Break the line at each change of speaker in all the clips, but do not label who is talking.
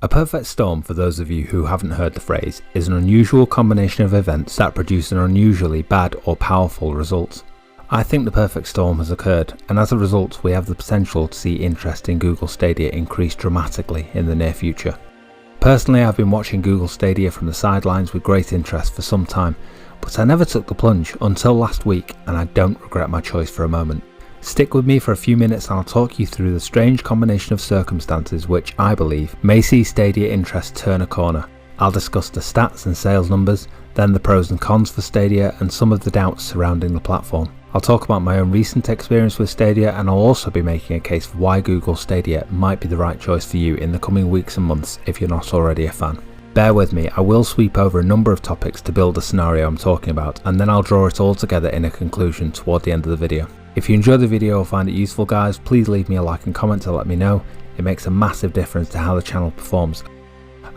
A perfect storm, for those of you who haven't heard the phrase, is an unusual combination of events that produce an unusually bad or powerful result. I think the perfect storm has occurred, and as a result we have the potential to see interest in Google Stadia increase dramatically in the near future. Personally, I've been watching Google Stadia from the sidelines with great interest for some time, but I never took the plunge until last week, and I don't regret my choice for a moment. Stick with me for a few minutes and I'll talk you through the strange combination of circumstances which I believe may see Stadia interest turn a corner. I'll discuss the stats and sales numbers, then the pros and cons for Stadia and some of the doubts surrounding the platform. I'll talk about my own recent experience with Stadia, and I'll also be making a case for why Google Stadia might be the right choice for you in the coming weeks and months if you're not already a fan. Bear with me, I will sweep over a number of topics to build the scenario I'm talking about, and then I'll draw it all together in a conclusion toward the end of the video. If you enjoyed the video or find it useful guys, please leave me a like and comment to let me know. It makes a massive difference to how the channel performs.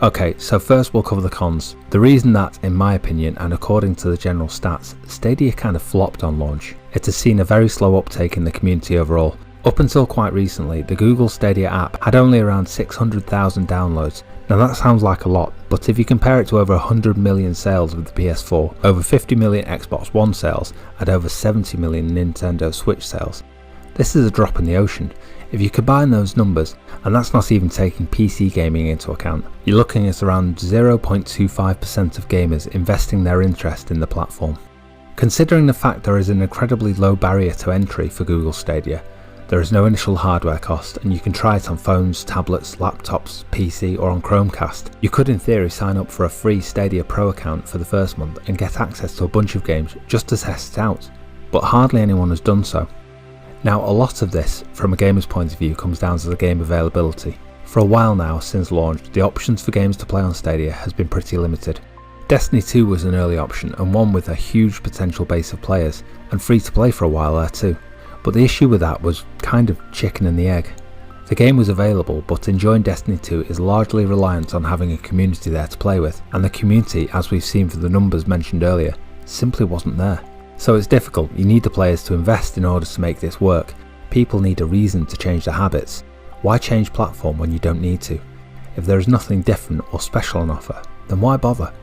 Okay, so first we'll cover the cons. The reason that, in my opinion and according to the general stats, Stadia kind of flopped on launch. It has seen a very slow uptake in the community overall. Up until quite recently, the Google Stadia app had only around 600,000 downloads. Now that sounds like a lot, but if you compare it to over 100 million sales with the PS4, over 50 million Xbox One sales, and over 70 million Nintendo Switch sales, this is a drop in the ocean. If you combine those numbers, and that's not even taking PC gaming into account, you're looking at around 0.25% of gamers investing their interest in the platform. Considering the fact there is an incredibly low barrier to entry for Google Stadia, there is no initial hardware cost and you can try it on phones, tablets, laptops, PC or on Chromecast. You could in theory sign up for a free Stadia Pro account for the first month and get access to a bunch of games just to test it out, but hardly anyone has done so. Now a lot of this, from a gamer's point of view, comes down to the game availability. For a while now, since launch, the options for games to play on Stadia has been pretty limited. Destiny 2 was an early option and one with a huge potential base of players, and free to play for a while there too. But the issue with that was kind of chicken and the egg. The game was available, but enjoying Destiny 2 is largely reliant on having a community there to play with, and the community, as we've seen from the numbers mentioned earlier, simply wasn't there. So it's difficult, you need the players to invest in order to make this work. People need a reason to change their habits. Why change platform when you don't need to? If there is nothing different or special on offer, then why bother?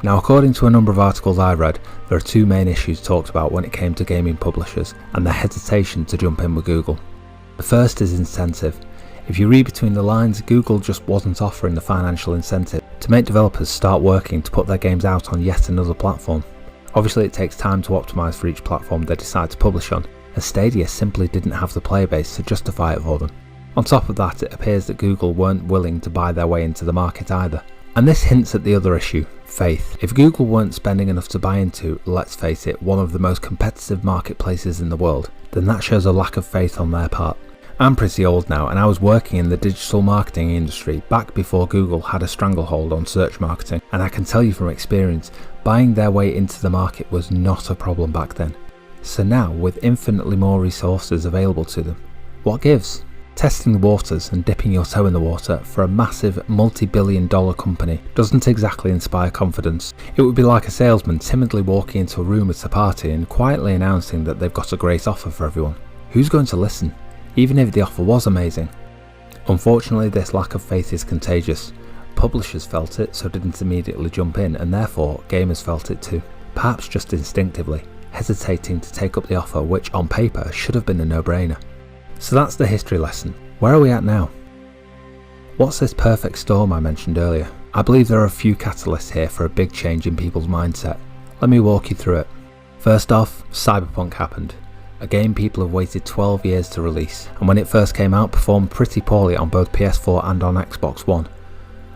Now, according to a number of articles I've read, there are two main issues talked about when it came to gaming publishers and their hesitation to jump in with Google. The first is incentive. If you read between the lines, Google just wasn't offering the financial incentive to make developers start working to put their games out on yet another platform. Obviously it takes time to optimise for each platform they decide to publish on, and Stadia simply didn't have the player base to justify it for them. On top of that, it appears that Google weren't willing to buy their way into the market either. And this hints at the other issue, faith. If Google weren't spending enough to buy into, let's face it, one of the most competitive marketplaces in the world, then that shows a lack of faith on their part. I'm pretty old now, and I was working in the digital marketing industry back before Google had a stranglehold on search marketing, and I can tell you from experience, buying their way into the market was not a problem back then. So now, with infinitely more resources available to them, what gives? Testing the waters and dipping your toe in the water for a massive multi-billion-dollar company doesn't exactly inspire confidence. It would be like a salesman timidly walking into a room at a party and quietly announcing that they've got a great offer for everyone. Who's going to listen, even if the offer was amazing? Unfortunately, this lack of faith is contagious. Publishers felt it, so didn't immediately jump in, and therefore gamers felt it too, perhaps just instinctively, hesitating to take up the offer which on paper should have been a no-brainer. So that's the history lesson. Where are we at now? What's this perfect storm I mentioned earlier? I believe there are a few catalysts here for a big change in people's mindset. Let me walk you through it. First off, Cyberpunk happened. A game people have waited 12 years to release, and when it first came out performed pretty poorly on both PS4 and on Xbox One.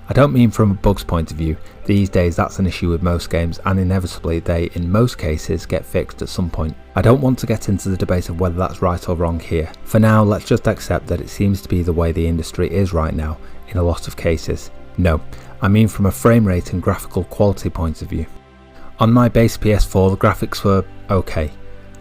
I don't mean from a bugs point of view. These days that's an issue with most games, and inevitably they, in most cases, get fixed at some point. I don't want to get into the debate of whether that's right or wrong here. For now, let's just accept that it seems to be the way the industry is right now, in a lot of cases. No, I mean from a frame rate and graphical quality point of view. On my base PS4, the graphics were okay.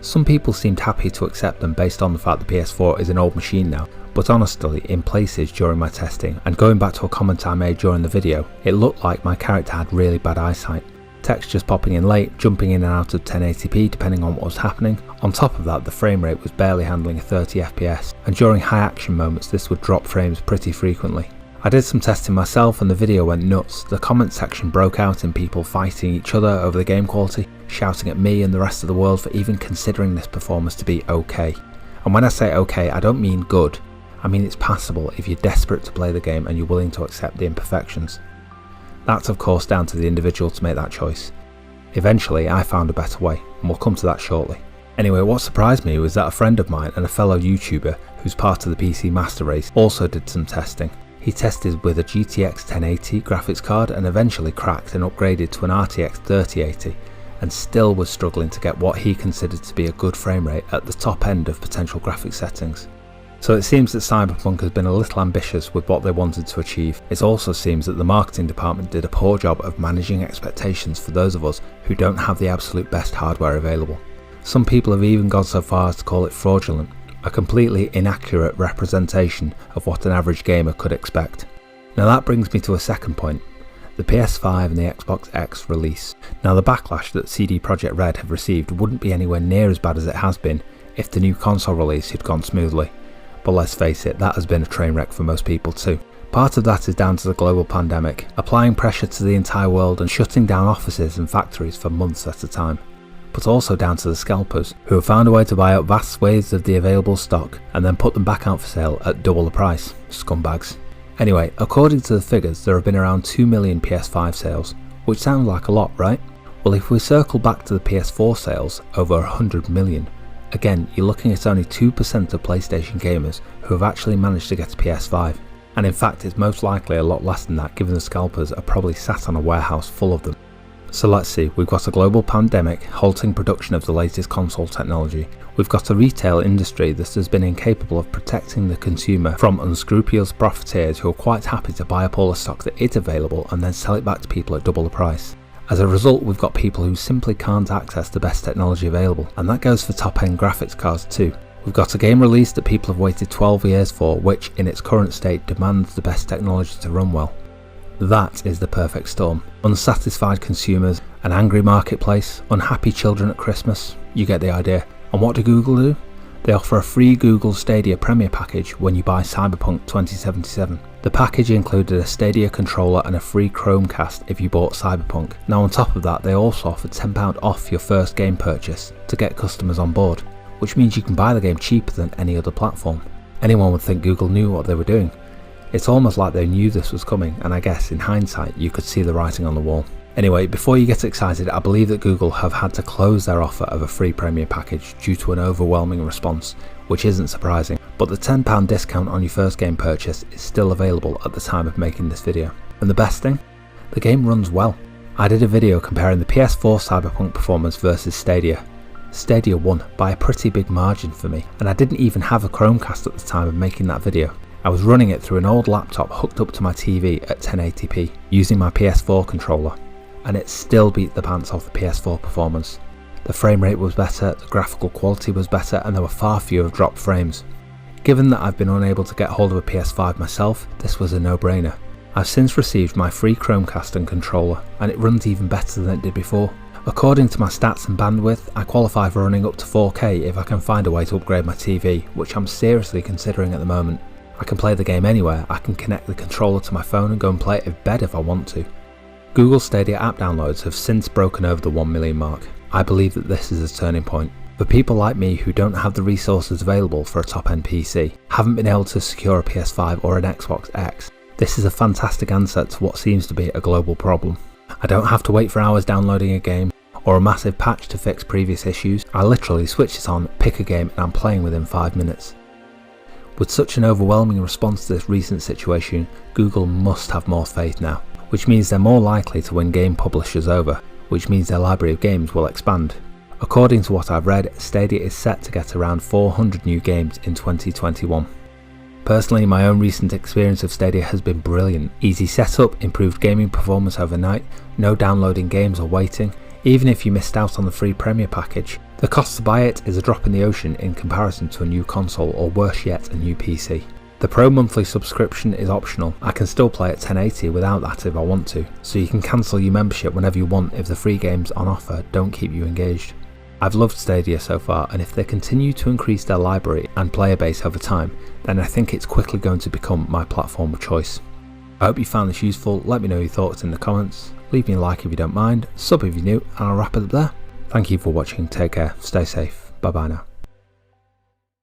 Some people seemed happy to accept them based on the fact the PS4 is an old machine now, but honestly, in places during my testing, and going back to a comment I made during the video, it looked like my character had really bad eyesight. Textures popping in late, jumping in and out of 1080p depending on what was happening. On top of that, the frame rate was barely handling a 30 FPS, and during high action moments this would drop frames pretty frequently. I did some testing myself and the video went nuts. The comment section broke out in people fighting each other over the game quality, shouting at me and the rest of the world for even considering this performance to be okay. And when I say okay, I don't mean good. I mean it's passable if you're desperate to play the game and you're willing to accept the imperfections. That's of course down to the individual to make that choice. Eventually I found a better way, and we'll come to that shortly. Anyway, what surprised me was that a friend of mine and a fellow YouTuber who's part of the PC Master Race also did some testing. He tested with a GTX 1080 graphics card and eventually cracked and upgraded to an RTX 3080 and still was struggling to get what he considered to be a good frame rate at the top end of potential graphics settings. So it seems that Cyberpunk has been a little ambitious with what they wanted to achieve. It also seems that the marketing department did a poor job of managing expectations for those of us who don't have the absolute best hardware available. Some people have even gone so far as to call it fraudulent, a completely inaccurate representation of what an average gamer could expect. Now that brings me to a second point, the PS5 and the Xbox X release. Now the backlash that CD Projekt Red have received wouldn't be anywhere near as bad as it has been if the new console release had gone smoothly. But let's face it, that has been a train wreck for most people too. Part of that is down to the global pandemic, applying pressure to the entire world and shutting down offices and factories for months at a time. But also down to the scalpers, who have found a way to buy up vast swathes of the available stock and then put them back out for sale at double the price. Scumbags. Anyway, according to the figures, there have been around 2 million PS5 sales, which sounds like a lot, right? Well, if we circle back to the PS4 sales, over 100 million, again, you're looking at only 2% of PlayStation gamers who have actually managed to get a PS5. And in fact, it's most likely a lot less than that, given the scalpers are probably sat on a warehouse full of them. So let's see, we've got a global pandemic halting production of the latest console technology. We've got a retail industry that has been incapable of protecting the consumer from unscrupulous profiteers who are quite happy to buy up all the stock that is available and then sell it back to people at double the price. As a result, we've got people who simply can't access the best technology available, and that goes for top-end graphics cards too. We've got a game release that people have waited 12 years for, which in its current state demands the best technology to run well. That is the perfect storm. Unsatisfied consumers, an angry marketplace, unhappy children at Christmas, you get the idea. And what do Google do? They offer a free Google Stadia Premier package when you buy Cyberpunk 2077. The package included a Stadia controller and a free Chromecast if you bought Cyberpunk. Now on top of that, they also offered £10 off your first game purchase to get customers on board, which means you can buy the game cheaper than any other platform. Anyone would think Google knew what they were doing. It's almost like they knew this was coming, and I guess in hindsight you could see the writing on the wall. Anyway, before you get excited, I believe that Google have had to close their offer of a free Premier package due to an overwhelming response, which isn't surprising, but the £10 discount on your first game purchase is still available at the time of making this video. And the best thing? The game runs well. I did a video comparing the PS4 Cyberpunk performance versus Stadia. Stadia won by a pretty big margin for me, and I didn't even have a Chromecast at the time of making that video. I was running it through an old laptop hooked up to my TV at 1080p using my PS4 controller, and it still beat the pants off the PS4 performance. The frame rate was better, the graphical quality was better, and there were far fewer dropped frames. Given that I've been unable to get hold of a PS5 myself, this was a no-brainer. I've since received my free Chromecast and controller, and it runs even better than it did before. According to my stats and bandwidth, I qualify for running up to 4K if I can find a way to upgrade my TV, which I'm seriously considering at the moment. I can play the game anywhere, I can connect the controller to my phone and go and play it in bed if I want to. Google Stadia app downloads have since broken over the 1 million mark. I believe that this is a turning point. For people like me who don't have the resources available for a top-end PC, haven't been able to secure a PS5 or an Xbox X, this is a fantastic answer to what seems to be a global problem. I don't have to wait for hours downloading a game, or a massive patch to fix previous issues. I literally switch it on, pick a game, and I'm playing within 5 minutes. With such an overwhelming response to this recent situation, Google must have more faith now, which means they're more likely to win game publishers over, which means their library of games will expand. According to what I've read, Stadia is set to get around 400 new games in 2021. Personally, my own recent experience of Stadia has been brilliant. Easy setup, improved gaming performance overnight, no downloading games or waiting. Even if you missed out on the free Premier package, the cost to buy it is a drop in the ocean in comparison to a new console or worse yet, a new PC. The Pro monthly subscription is optional. I can still play at 1080 without that if I want to, so you can cancel your membership whenever you want if the free games on offer don't keep you engaged. I've loved Stadia so far, and if they continue to increase their library and player base over time, then I think it's quickly going to become my platform of choice. I hope you found this useful. Let me know your thoughts in the comments. Leave me a like if you don't mind, sub if you're new, and I'll wrap it up there. Thank you for watching, take care, stay safe, bye bye now.